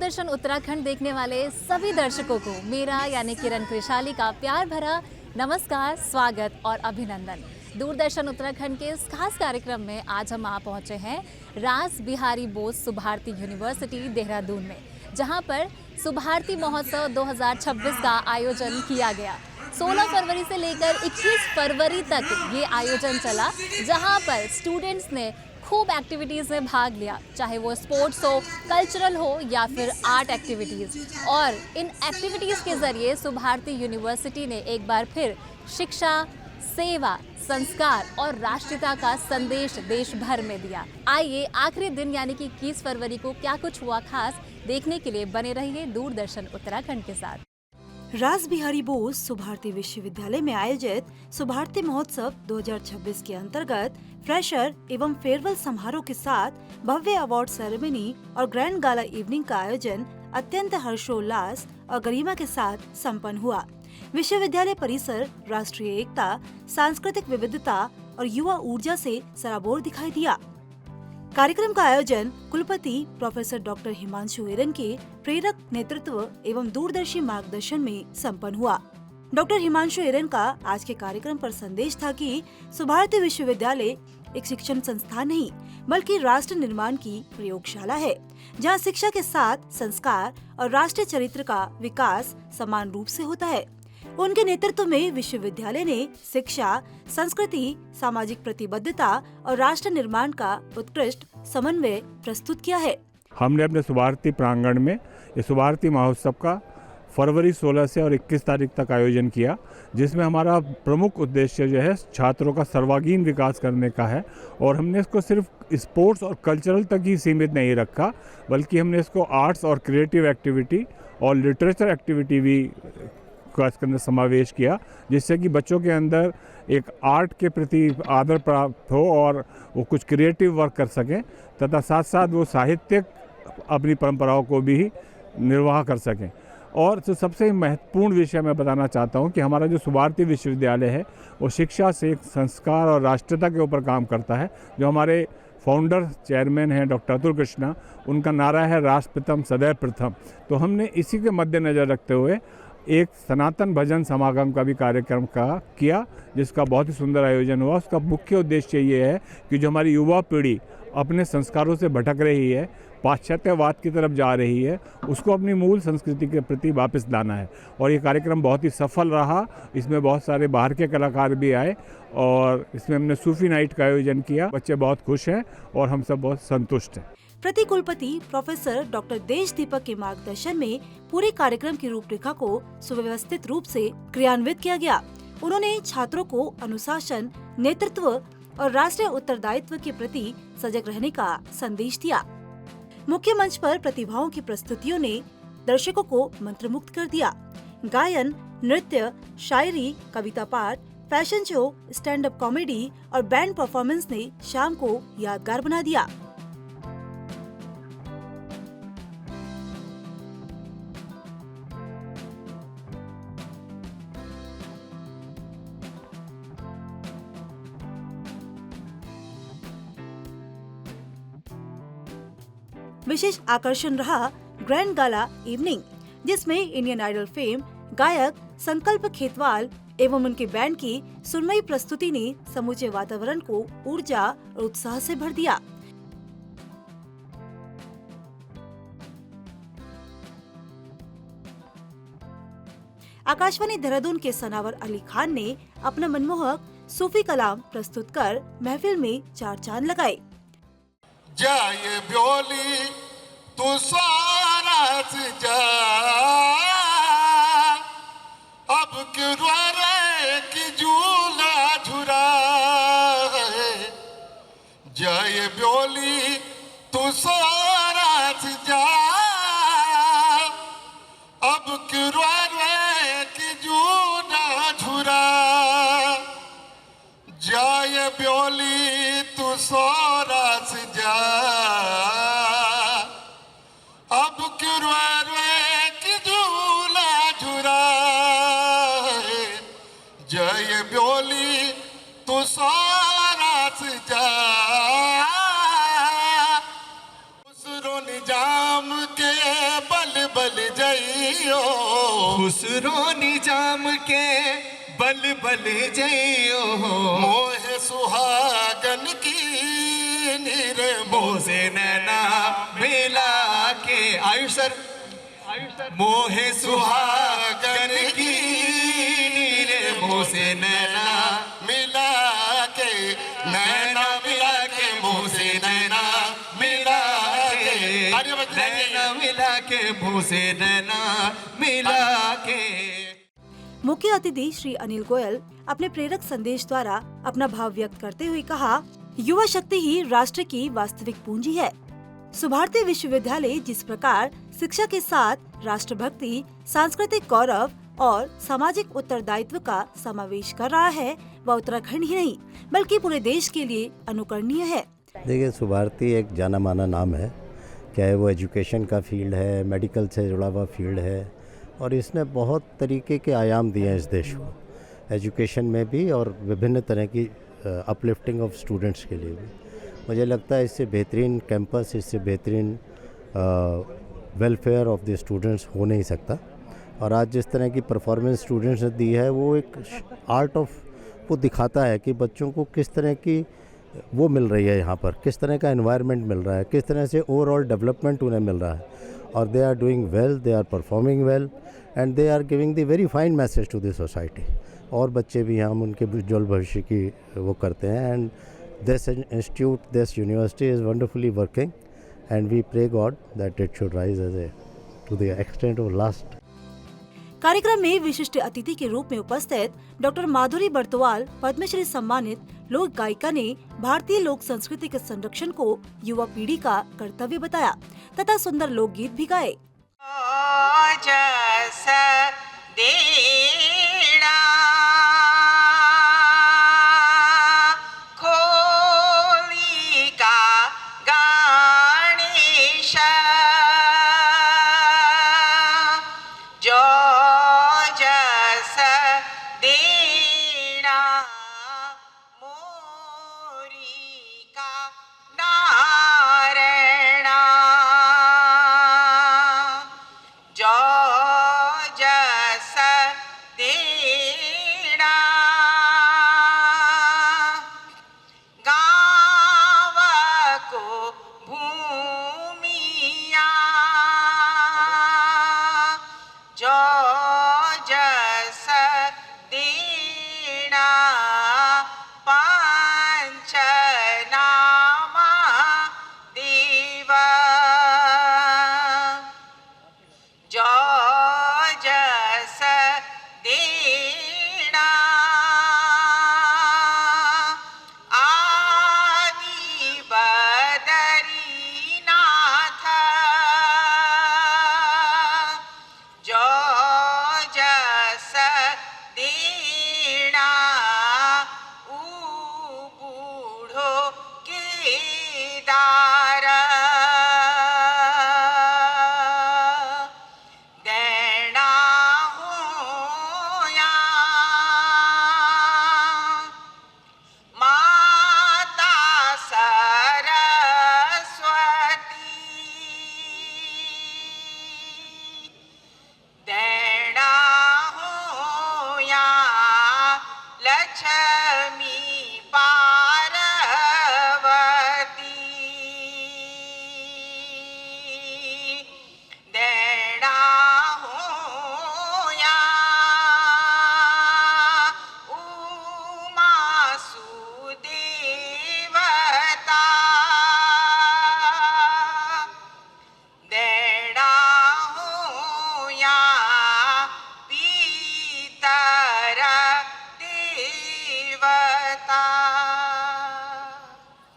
दूरदर्शन उत्तराखंड देखने वाले सभी दर्शकों को मेरा यानी किरण कृशाली का प्यार भरा नमस्कार, स्वागत और अभिनंदन। दूरदर्शन उत्तराखंड के इस खास कार्यक्रम में आज हम आ पहुंचे हैं रास बिहारी बोस सुभारती यूनिवर्सिटी देहरादून में, जहां पर सुभारती महोत्सव 2026 का आयोजन किया गया। 16 फरवरी से लेकर 21 फरवरी तक ये आयोजन चला, जहां पर स्टूडेंट्स ने खूब एक्टिविटीज़ में भाग लिया, चाहे वो स्पोर्ट्स हो, कल्चरल हो या फिर आर्ट एक्टिविटीज़। और इन एक्टिविटीज़ के ज़रिए सुभारती यूनिवर्सिटी ने एक बार फिर शिक्षा, सेवा, संस्कार और राष्ट्रीयता का संदेश देश भर में दिया। आइए आखिरी दिन यानी कि 21 फरवरी को क्या कुछ हुआ खास देखने के लिए बने रहिए दूरदर्शन उत्तराखंड के साथ। रास बिहारी बोस सुभारती विश्वविद्यालय में आयोजित सुभारती महोत्सव 2026 के अंतर्गत फ्रेशर एवं फेयरवेल समारोह के साथ भव्य अवार्ड सेरेमनी और ग्रैंड गाला इवनिंग का आयोजन अत्यंत हर्षोल्लास और गरिमा के साथ संपन्न हुआ। विश्वविद्यालय परिसर राष्ट्रीय एकता, सांस्कृतिक विविधता और युवा ऊर्जा से सराबोर दिखाई दिया। कार्यक्रम का आयोजन कुलपति प्रोफेसर डॉक्टर हिमांशु एरन के प्रेरक नेतृत्व एवं दूरदर्शी मार्गदर्शन में संपन्न हुआ। डॉक्टर हिमांशु एरन का आज के कार्यक्रम पर संदेश था कि सुभारती विश्वविद्यालय एक शिक्षण संस्थान नहीं बल्कि राष्ट्र निर्माण की प्रयोगशाला है, जहां शिक्षा के साथ संस्कार और राष्ट्रीय चरित्र का विकास समान रूप से होता है। उनके नेतृत्व में विश्वविद्यालय ने शिक्षा, संस्कृति, सामाजिक प्रतिबद्धता और राष्ट्र निर्माण का उत्कृष्ट समन्वय प्रस्तुत किया है। हमने अपने सुभारती प्रांगण में इस सुभारती महोत्सव का फरवरी 16 से और 21 तारीख तक आयोजन किया, जिसमें हमारा प्रमुख उद्देश्य जो है छात्रों का सर्वांगीण विकास करने का है। और हमने इसको सिर्फ स्पोर्ट्स और कल्चरल तक ही सीमित नहीं रखा, बल्कि हमने इसको आर्ट्स और क्रिएटिव एक्टिविटी और लिटरेचर एक्टिविटी भी का इसके अंदर समावेश किया, जिससे कि बच्चों के अंदर एक आर्ट के प्रति आदर प्राप्त हो और वो कुछ क्रिएटिव वर्क कर सकें, तथा साथ साथ वो साहित्यिक अपनी परंपराओं को भी निर्वाह कर सकें। और जो सबसे महत्वपूर्ण विषय मैं बताना चाहता हूँ कि हमारा जो सुभारती विश्वविद्यालय है वो शिक्षा से संस्कार और राष्ट्रीयता के ऊपर काम करता है। जो हमारे फाउंडर चेयरमैन हैं डॉक्टर अतुल कृष्णा, उनका नारा है राष्ट्र प्रथम सदैव प्रथम। तो हमने इसी के मद्देनज़र रखते हुए एक सनातन भजन समागम का भी कार्यक्रम किया, जिसका बहुत ही सुंदर आयोजन हुआ। उसका मुख्य उद्देश्य ये है कि जो हमारी युवा पीढ़ी अपने संस्कारों से भटक रही है, पाश्चात्यवाद की तरफ जा रही है, उसको अपनी मूल संस्कृति के प्रति वापस लाना है। और ये कार्यक्रम बहुत ही सफल रहा। इसमें बहुत सारे बाहर के कलाकार भी आए और इसमें हमने सूफी नाइट का आयोजन किया। बच्चे बहुत खुश हैं और हम सब बहुत संतुष्ट हैं। प्रति कुलपति प्रोफेसर डॉक्टर देश दीपक के मार्गदर्शन में पूरे कार्यक्रम की रूपरेखा को सुव्यवस्थित रूप से क्रियान्वित किया गया। उन्होंने छात्रों को अनुशासन, नेतृत्व और राष्ट्रीय उत्तरदायित्व के प्रति सजग रहने का संदेश दिया। मुख्य मंच पर प्रतिभाओं की प्रस्तुतियों ने दर्शकों को मंत्रमुग्ध कर दिया। गायन, नृत्य, शायरी, कविता पाठ, fashion show, stand up comedy और बैंड परफॉर्मेंस ने शाम को यादगार बना दिया। विशेष आकर्षण रहा ग्रैंड गाला इवनिंग, जिसमें इंडियन आइडल फेम गायक संकल्प खेतवाल एवं उनके बैंड की सुरमई प्रस्तुति ने समूचे वातावरण को ऊर्जा और उत्साह से भर दिया। आकाशवाणी देहरादून के सनावर अली खान ने अपना मनमोहक सूफी कलाम प्रस्तुत कर महफिल में चार चांद लगाए। जाए ब्योली तू सारस जा, अब क्यों रे की झूला झुरा। जाए ब्योली तू सारस जा, अब क्यों रे की झूला झुरा। जाए ब्योली तू सारस जा, अब क्यों रे की झूला झुरा। जय ब्योली तू सारस जा, उस रो निजाम के बल खुसरो निजाम के बल बल जइयो मोहे सुहागन की नीरे मोसे नैना मिला के आयुष सर मोहे सुहागन की नीरे मोसे नैना मिला के नैना मिला के मोसे नैना मिला के नैना मिला के मोसे नैना मिला के। मुख्य अतिथि श्री अनिल गोयल अपने प्रेरक संदेश द्वारा अपना भाव व्यक्त करते हुए कहा, युवा शक्ति ही राष्ट्र की वास्तविक पूंजी है। सुभारती विश्वविद्यालय जिस प्रकार शिक्षा के साथ राष्ट्रभक्ति, सांस्कृतिक गौरव और सामाजिक उत्तरदायित्व का समावेश कर रहा है, वह उत्तराखंड ही नहीं बल्कि पूरे देश के लिए अनुकरणीय है। देखिए, सुभारती एक जाना माना नाम है, चाहे वो एजुकेशन का फील्ड है, मेडिकल से जुड़ा हुआ फील्ड है, और इसने बहुत तरीके के आयाम दिए हैं इस देश को, एजुकेशन में भी और विभिन्न तरह की अपलिफ्टिंग ऑफ स्टूडेंट्स के लिए भी। मुझे लगता है इससे बेहतरीन कैंपस, इससे बेहतरीन वेलफेयर ऑफ द स्टूडेंट्स हो नहीं सकता। और आज जिस तरह की परफॉर्मेंस स्टूडेंट्स ने दी है, वो एक आर्ट ऑफ वो दिखाता है कि बच्चों को किस तरह की वो मिल रही है यहाँ पर, किस तरह का एनवायरनमेंट मिल रहा है, किस तरह से ओवरऑल डेवलपमेंट उन्हें मिल रहा है, और they are doing well, they are performing well and they are giving the very fine message to the society. और बच्चे भी हम उनके उज्ज्वल भविष्य की वो करते हैं। And this institute, this university is wonderfully working and we pray God that it should rise as a to the extent of last. कार्यक्रम में विशिष्ट अतिथि के रूप में उपस्थित डॉक्टर माधुरी बर्तवाल, पद्मश्री सम्मानित लोक गायिका ने भारतीय लोक संस्कृति के संरक्षण को युवा पीढ़ी का कर्तव्य बताया तथा सुंदर लोकगीत भी गाए।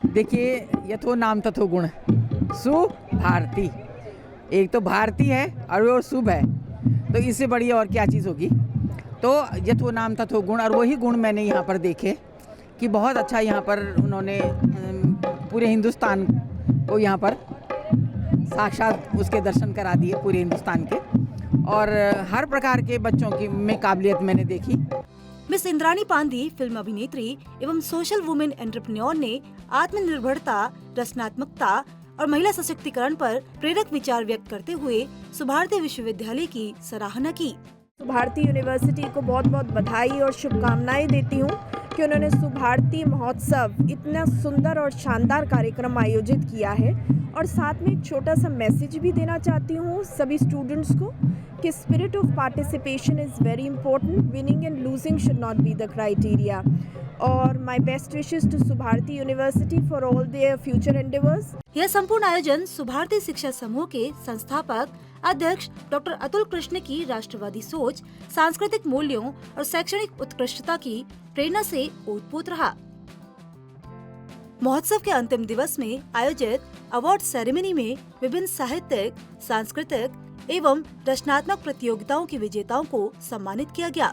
देखिए, यथो नाम तथो गुण, सुभारती। एक तो भारती है और वो शुभ है, तो इससे बड़ी और क्या चीज़ होगी। तो यथो नाम तथो गुण, और वही गुण मैंने यहाँ पर देखे कि बहुत अच्छा यहाँ पर उन्होंने पूरे हिंदुस्तान को यहाँ पर साक्षात उसके दर्शन करा दिए, पूरे हिंदुस्तान के। और हर प्रकार के बच्चों की में काबिलियत मैंने देखी। मिस इंद्राणी पांदी फिल्म अभिनेत्री एवं सोशल वुमेन एंटरप्रेन्योर ने आत्मनिर्भरता, रचनात्मकता और महिला सशक्तिकरण पर प्रेरक विचार व्यक्त करते हुए सुभारती विश्वविद्यालय की सराहना की। सुभारती यूनिवर्सिटी को बहुत बहुत बधाई और शुभकामनाएं देती हूँ कि उन्होंने सुभारती महोत्सव इतना सुंदर और शानदार कार्यक्रम आयोजित किया है। और साथ में एक छोटा सा मैसेज भी देना चाहती हूँ सभी स्टूडेंट्स को कि spirit of participation is very important, winning and losing should not be the criteria. और my best wishes to Subharti university for all their future endeavours. यह संपूर्ण आयोजन सुभारती शिक्षा समूह के संस्थापक अध्यक्ष डॉक्टर अतुल कृष्ण की राष्ट्रवादी सोच, सांस्कृतिक मूल्यों और शैक्षणिक उत्कृष्टता की प्रेरणा से ओतप्रोत रहा। महोत्सव के अंतिम दिवस में आयोजित अवार्ड सेरेमनी में विभिन्न साहित्यिक, सांस्कृतिक एवं रचनात्मक प्रतियोगिताओं के विजेताओं को सम्मानित किया गया।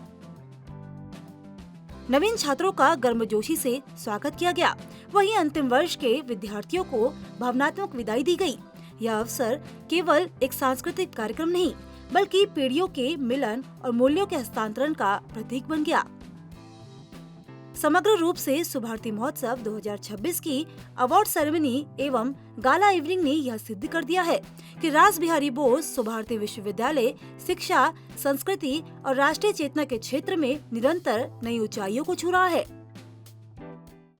नवीन छात्रों का गर्मजोशी से स्वागत किया गया। वहीं अंतिम वर्ष के विद्यार्थियों को भावनात्मक विदाई दी गई। यह अवसर केवल एक सांस्कृतिक कार्यक्रम नहीं, बल्कि पीढ़ियों के मिलन और मूल्यों के हस्तांतरण का प्रतीक बन गया। समग्र रूप से सुभारती महोत्सव 2026 की अवार्ड सेरेमनी एवं गाला इवनिंग ने यह सिद्ध कर दिया है कि रास बिहारी बोस सुभारती विश्वविद्यालय शिक्षा, संस्कृति और राष्ट्रीय चेतना के क्षेत्र में निरंतर नई ऊंचाइयों को छू रहा है।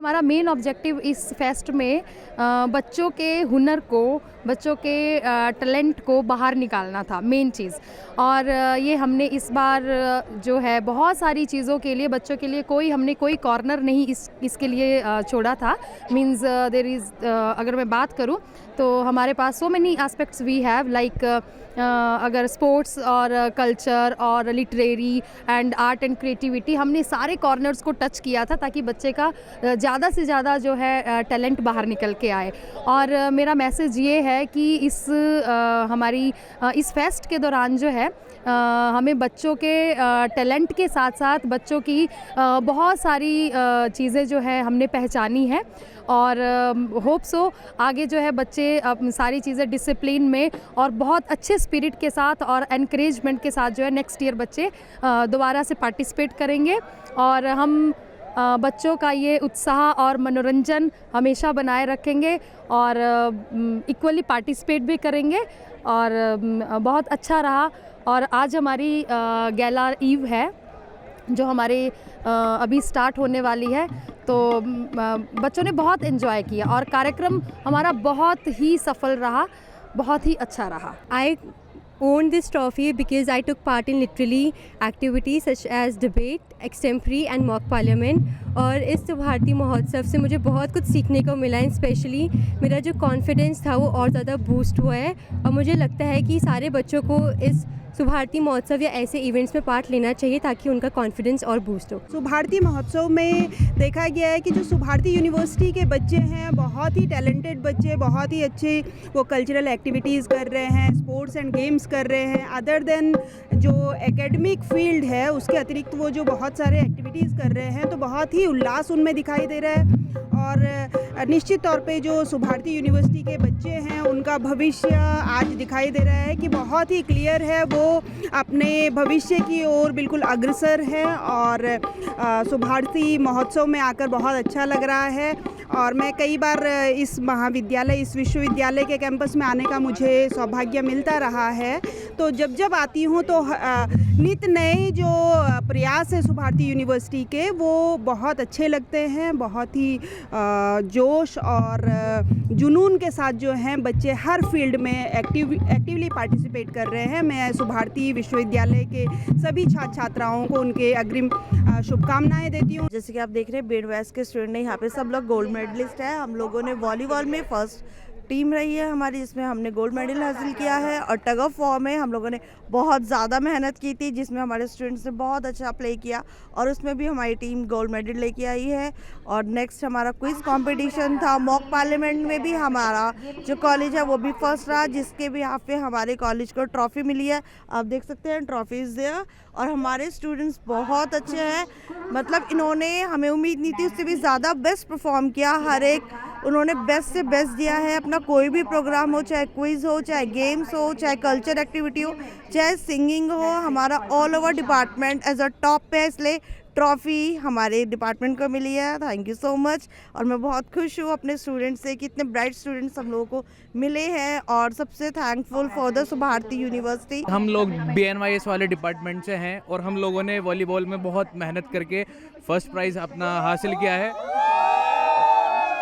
हमारा मेन ऑब्जेक्टिव इस फेस्ट में बच्चों के हुनर को, बच्चों के टैलेंट को बाहर निकालना था मेन चीज़। और ये हमने इस बार जो है बहुत सारी चीज़ों के लिए बच्चों के लिए हमने कोई कॉर्नर नहीं इसके लिए छोड़ा था। मींस देयर इज़, अगर मैं बात करूँ तो हमारे पास so many aspects we have like अगर स्पोर्ट्स और कल्चर और literary and art and creativity, हमने सारे कॉर्नर्स को टच किया था ताकि बच्चे का ज़्यादा से ज़्यादा जो है टैलेंट बाहर निकल के आए। और मेरा मैसेज ये है कि हमारी इस फेस्ट के दौरान जो है हमें बच्चों के टैलेंट के साथ साथ बच्चों की बहुत सारी चीज़ें जो है हमने पहचानी है। और होप सो आगे जो है बच्चे सारी चीज़ें डिसिप्लिन में और बहुत अच्छे स्पिरिट के साथ और एनकरेजमेंट के साथ जो है नेक्स्ट ईयर बच्चे दोबारा से पार्टिसिपेट करेंगे। और हम बच्चों का ये उत्साह और मनोरंजन हमेशा बनाए रखेंगे और इक्वली पार्टिसिपेट भी करेंगे। और बहुत अच्छा रहा। और आज हमारी गैला ईव है जो हमारे अभी स्टार्ट होने वाली है, तो बच्चों ने बहुत एंजॉय किया और कार्यक्रम हमारा बहुत ही सफल रहा, बहुत ही अच्छा रहा। I own this trophy because I took part in literally activities such as debate, extempore and mock parliament। और इस सुभारती महोत्सव से मुझे बहुत कुछ सीखने को मिला। स्पेशली मेरा जो कॉन्फिडेंस था वो और ज़्यादा बूस्ट हुआ है। और मुझे लगता है कि सारे बच्चों को इस सुभारती महोत्सव या ऐसे इवेंट्स में पार्ट लेना चाहिए ताकि उनका कॉन्फिडेंस और बूस्ट हो। सुभारती महोत्सव में देखा गया है कि जो सुभारती यूनिवर्सिटी के बच्चे हैं, बहुत ही टैलेंटेड बच्चे, बहुत ही अच्छे वो कल्चरल एक्टिविटीज़ कर रहे हैं, स्पोर्ट्स एंड गेम्स कर रहे हैं। अदर देन जो एकेडमिक फील्ड है उसके अतिरिक्त वो जो बहुत सारे एक्टिविटीज़ कर रहे हैं, तो बहुत ही उल्लास उनमें दिखाई दे रहा है। और निश्चित तौर पे जो सुभारती यूनिवर्सिटी के बच्चे हैं उनका भविष्य आज दिखाई दे रहा है कि बहुत ही क्लियर है, वो अपने भविष्य की ओर बिल्कुल अग्रसर है। और सुभारती महोत्सव में आकर बहुत अच्छा लग रहा है। और मैं कई बार इस महाविद्यालय, इस विश्वविद्यालय के कैंपस में आने का मुझे सौभाग्य मिलता रहा है। तो जब आती हूँ तो नित नए जो प्रयास है सुभारती यूनिवर्सिटी के, वो बहुत अच्छे लगते हैं। बहुत ही जोश और जुनून के साथ जो हैं बच्चे हर फील्ड में एक्टिवली पार्टिसिपेट कर रहे हैं। मैं सुभारती विश्वविद्यालय के सभी छात्र छात्राओं को उनके अग्रिम शुभकामनाएं देती हूँ। जैसे कि आप देख रहे हैं बेड वेस्ट के स्टूडेंट हैं, यहाँ पे सब लोग गोल्ड मेडलिस्ट हैं। हम लोगों ने वॉलीबॉल में फर्स्ट टीम रही है हमारी, जिसमें हमने गोल्ड मेडल हासिल किया है। और टग ऑफ वॉर में हम लोगों ने बहुत ज़्यादा मेहनत की थी, जिसमें हमारे स्टूडेंट्स ने बहुत अच्छा प्ले किया और उसमें भी हमारी टीम गोल्ड मेडल लेके आई है। और नेक्स्ट हमारा क्विज़ कंपटीशन था। मॉक पार्लियामेंट में भी हमारा जो कॉलेज है वो भी फर्स्ट रहा, जिसके भी यहाँ पे हमारे कॉलेज को ट्रॉफ़ी मिली है। आप देख सकते हैं ट्रॉफीज़ देयर। और हमारे स्टूडेंट्स बहुत अच्छे हैं, मतलब इन्होंने, हमें उम्मीद नहीं थी, उससे भी ज़्यादा बेस्ट परफॉर्म किया। हर एक उन्होंने बेस्ट से बेस्ट दिया है अपना। कोई भी प्रोग्राम हो, चाहे क्विज़ हो, चाहे गेम्स हो, चाहे कल्चर एक्टिविटी हो, चाहे सिंगिंग हो, हमारा all over department as a top पे है। इसलिए ट्रॉफ़ी हमारे डिपार्टमेंट को मिली है। Thank you so much. और मैं बहुत खुश हूँ अपने स्टूडेंट्स से कि इतने ब्राइट स्टूडेंट्स हम लोगों को मिले हैं, और सबसे thankful for the Subharti university. हम लोग BNYS वाले डिपार्टमेंट से हैं और हम लोगों ने वॉलीबॉल में बहुत मेहनत करके फर्स्ट प्राइज़ अपना हासिल किया है,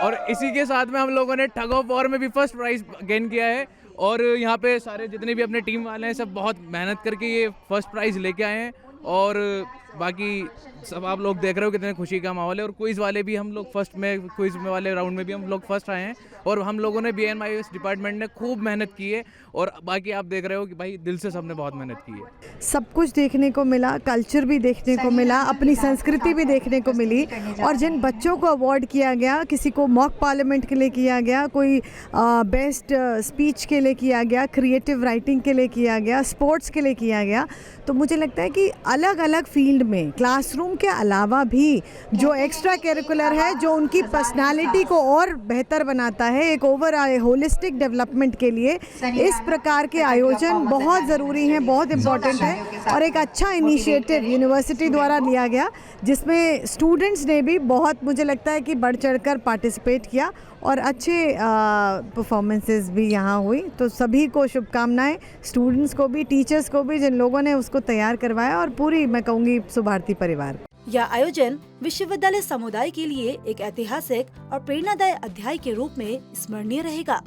और इसी के साथ में हम लोगों ने टग ऑफ वॉर में भी फर्स्ट प्राइज़ गेन किया है। और यहाँ पे सारे जितने भी अपने टीम वाले हैं सब बहुत मेहनत करके ये फर्स्ट प्राइज़ लेके आए हैं, और बाकी सब आप लोग देख रहे हो कितने खुशी का माहौल है। और क्विज़ वाले भी हम लोग फर्स्ट में, क्विज़ में वाले राउंड में भी हम लोग फर्स्ट आए हैं, और हम लोगों ने BNYS डिपार्टमेंट ने खूब मेहनत की है, और बाकी आप देख रहे हो कि भाई दिल से सबने बहुत मेहनत की है। सब कुछ देखने को मिला, कल्चर भी देखने को मिला, अपनी संस्कृति भी देखने को मिली। और जिन बच्चों को अवार्ड किया गया, किसी को मॉक पार्लियामेंट के लिए किया गया, कोई बेस्ट स्पीच के लिए किया गया, क्रिएटिव राइटिंग के लिए किया गया, स्पोर्ट्स के लिए किया गया, तो मुझे लगता है कि अलग अलग फील्ड में क्लासरूम के अलावा भी जो एक्स्ट्रा करिकुलर है, जो उनकी पर्सनालिटी को और बेहतर बनाता है, एक ओवरऑल होलिस्टिक डेवलपमेंट के लिए इस प्रकार के आयोजन बहुत ज़रूरी हैं, बहुत इम्पोर्टेंट है। और एक अच्छा इनिशिएटिव यूनिवर्सिटी द्वारा लिया गया, जिसमें स्टूडेंट्स ने भी बहुत, मुझे लगता है कि बढ़ चढ़कर पार्टिसिपेट किया, और अच्छे परफॉर्मेंसेस भी यहाँ हुई। तो सभी को शुभकामनाएं, स्टूडेंट्स को भी, टीचर्स को भी, जिन लोगों ने उसको तैयार करवाया, और पूरी मैं कहूँगी सुभारती परिवार। यह आयोजन विश्वविद्यालय समुदाय के लिए एक ऐतिहासिक और प्रेरणादायी अध्याय के रूप में स्मरणीय रहेगा।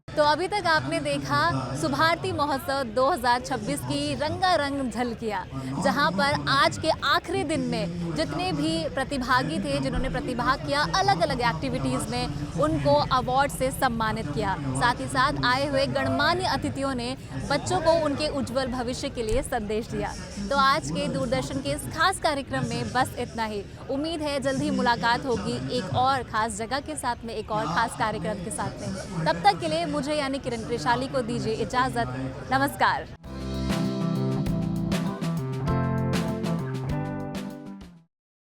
तो अभी तक आपने देखा सुभारती महोत्सव 2026 की रंगारंग झलकियाँ, जहां पर आज के आखिरी दिन में जितने भी प्रतिभागी थे, जिन्होंने प्रतिभाग किया अलग अलग एक्टिविटीज़ में, उनको अवार्ड से सम्मानित किया। साथ ही साथ आए हुए गणमान्य अतिथियों ने बच्चों को उनके उज्जवल भविष्य के लिए संदेश दिया। तो आज के दूरदर्शन के इस खास कार्यक्रम में बस इतना ही। उम्मीद है जल्द ही मुलाकात होगी एक और खास जगह के साथ में, एक और खास कार्यक्रम के साथ में। तब तक के लिए मुझे यानी किरण कृशाली को दीजिए इजाज़त। नमस्कार।